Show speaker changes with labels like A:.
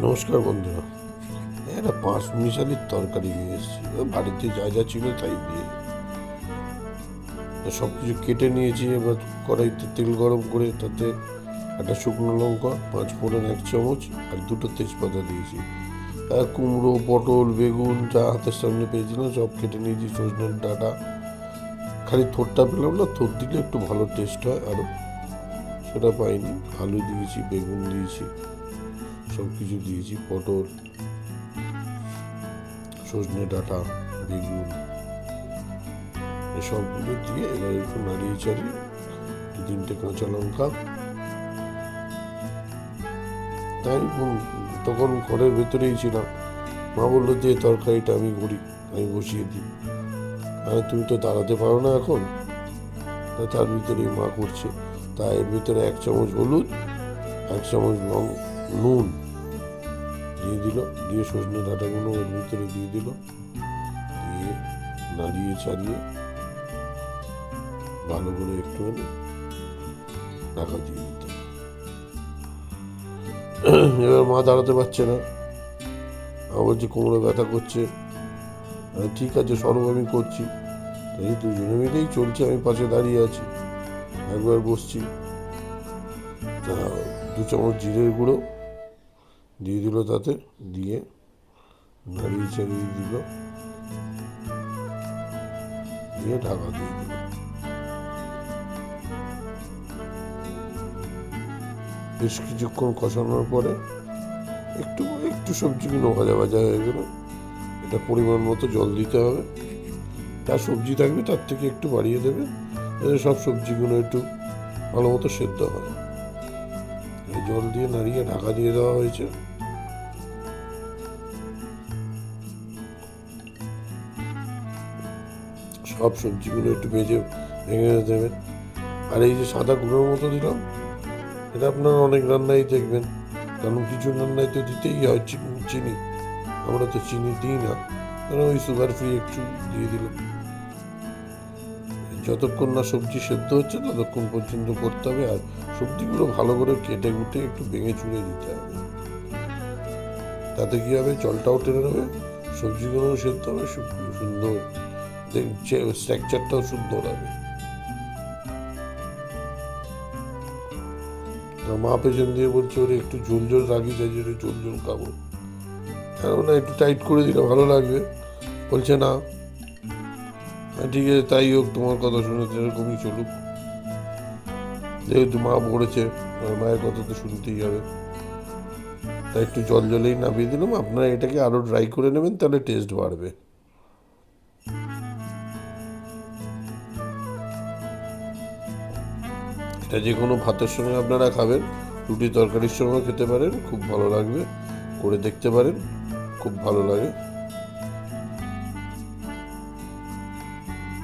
A: নমস্কার বন্ধুরা, একটা পাঁচ মিশালির তরকারি নিয়ে এসেছি। বাড়িতে যা যা ছিল তাই দিয়ে সব কিছু কেটে নিয়েছি। এবার কড়াইতে তেল গরম করে তাতে একটা শুকনো লঙ্কা, পাঁচ ফোড়ন 1 চামচ আর 2টো তেজপাতা দিয়েছি। আর কুমড়ো, পটল, বেগুন যা হাতের সামনে পেয়েছিলাম সব কেটে নিয়েছি। সজনের ডাঁটা, খালি থোরটা পেলাম না, থোর দিলে একটু ভালো টেস্ট হয় আরও, সেটা পাইনি। আলু দিয়েছি, বেগুন দিয়েছি, সব কিছু দিয়েছি, পটল, সজনে ডাঁটা, বেগুন, এসবগুলো দিয়ে এবার একটু নাড়িয়ে চাড়িয়ে 2-3টে কাঁচা লঙ্কা। তাই তখন ঘরের ভেতরেই ছিলাম। মা বললো যে তরকারিটা আমি করি, আমি বসিয়ে দিই। আর তুমি তো দাঁড়াতে পারো না এখন, তার ভিতরে মা করছে। তাই এর ভিতরে 1 চামচ হলুদ, 1 চামচ নুন দিয়ে দিল, দিয়ে সজনে ডাঁটাগুলো ওর ভিতরে দিয়ে দিল, দিয়ে নাড়িয়ে চাড়িয়ে ভালো করে একটুখানি ঢাকা দিয়ে দিতে। এবার মা দাঁড়াতে পারছে না, আমার বলছে কোমরে ব্যথা করছে। ঠিক আছে সরব, আমি করছি। এই দুজনে মিলেই চলছে, আমি পাশে দাঁড়িয়ে আছি। একবার বসছি, 2 চামচ জিরের গুঁড়ো দিয়ে দিল, তাতে দিয়ে নাড়িয়ে চাড়িয়ে দিল, দিয়ে ঢাকা দিয়ে দিল। বেশ কিছুক্ষণ কষানোর পরে একটু একটু সবজিগুলো ভাজা ভাজা হয়ে গেল। এটা পরিমাণ মতো জল দিতে হবে। যা সবজি থাকবে তার থেকে একটু বাড়িয়ে দেবে, সব সবজিগুলো একটু ভালো মতো সেদ্ধ হয়। জল দিয়ে নাড়িয়ে ঢাকা দিয়ে দেওয়া হয়েছে। সব সবজিগুলো একটু ভেঙে দেবেন। আর এই যে সাদা গুঁড়োর মতো দিলাম, এটা আপনারা অনেক রান্নাই দেখবেন, কারণ কিছু রান্নায় তো দিতেই হয় চিনি। আমরা তো চিনি দিই না, কারণ ওই সুগার ফ্রি একটু দিয়ে দিলাম। যতক্ষণ না সবজি সেদ্ধ হচ্ছে ততক্ষণ পর্যন্ত করতে হবে। আর সবজিগুলো ভালো করে কেটে কুটে একটু ভেঙে চুড়ে দিতে হবে। তাতে কী হবে, জলটাও টেনে নেবে, সবজিগুলোও সেদ্ধ হবে, সুন্দর স্ট্রাকচারটাও সুন্দর হবে। মা পেছন দিয়ে বলছে ওরে একটু ঝোল ঝোল রাখি, চাই যে ঝোল ঝোল খাবো। না একটু টাইট করে দিলে ভালো লাগবে। বলছে না, ঠিক আছে তাই হোক, তোমার কথা শুনে এরকমই চলুক। যেহেতু মা বলেছে, মায়ের কথা তো শুনতেই হবে। তাই একটু জল জলেই নামিয়ে দিলাম। আপনারা এটাকে আরও ড্রাই করে নেবেন, তাহলে টেস্ট বাড়বে। এটা যে কোনো ভাতের সঙ্গে আপনারা খাবেন, রুটি তরকারির সঙ্গেও খেতে পারেন, খুব ভালো লাগবে। করে দেখতে পারেন, খুব ভালো লাগে।